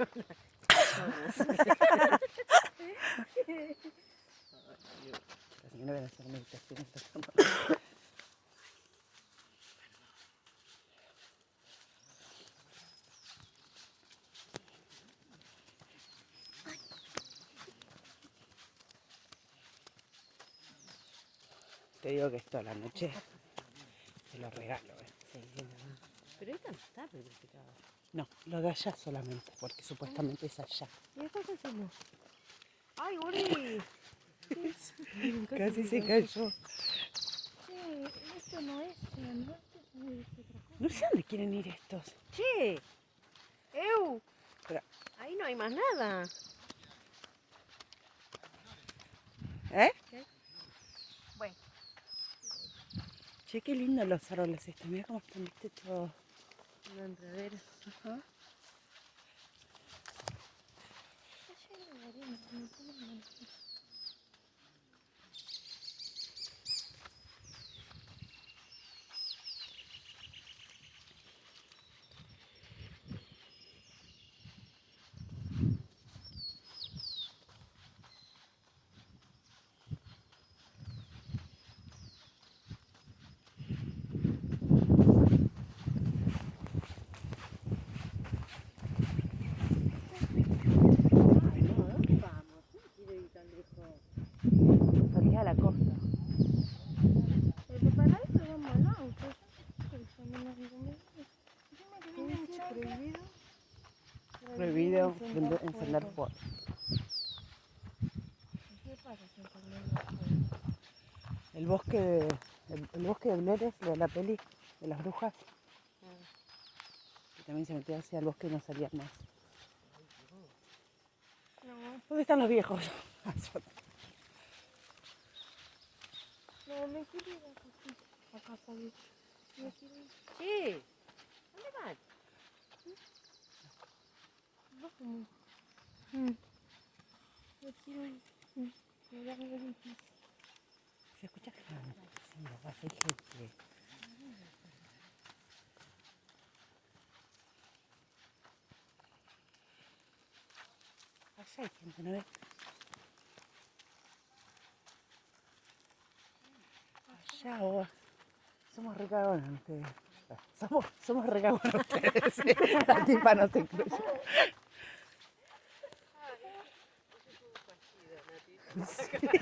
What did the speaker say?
La señora viene a hacer meditación. Te digo que esto a la noche te lo regalo. Sí, pero esta no está petrificada. No, lo de allá solamente, porque supuestamente es allá. ¿Y después qué hacemos? ¡Ay, Uri! Casi se cayó. Che, esto no es, ¿no? Esto es otra cosa. No sé dónde quieren ir estos. ¡Che! ¡Eu! Pero- Ahí no hay más nada. ¿Eh? ¿Qué? Bueno. Che, qué lindos los árboles estos. Mira cómo están, viste, todos. Una enredera. Ajá. Está lleno de arena, como si no me Ay, no, ¿dónde vamos? ¿Quién quiere ir tan lejos? Salí a la costa. Pero para eso vamos al auto. Yo no me digo, dime que viene un charco. Prohibido encender fuego. ¿Qué pasa si encendemos fuego? El bosque de Blair es de la peli de las brujas. Que también se metía hacia el bosque y no salía más. No, ¿Dónde están los viejos? no, me quiero ir a casa de... Me quiero ir. Che, ¿dónde van? Vamos. Me quiero ir. Me da miedo. ¿Se escucha que están haciendo? Hay gente. Allá hay gente, ¿no ves? Allá, vos. Somos recagones ustedes. Somos recagones ustedes. Sí. La tipa no se incluye. Sí.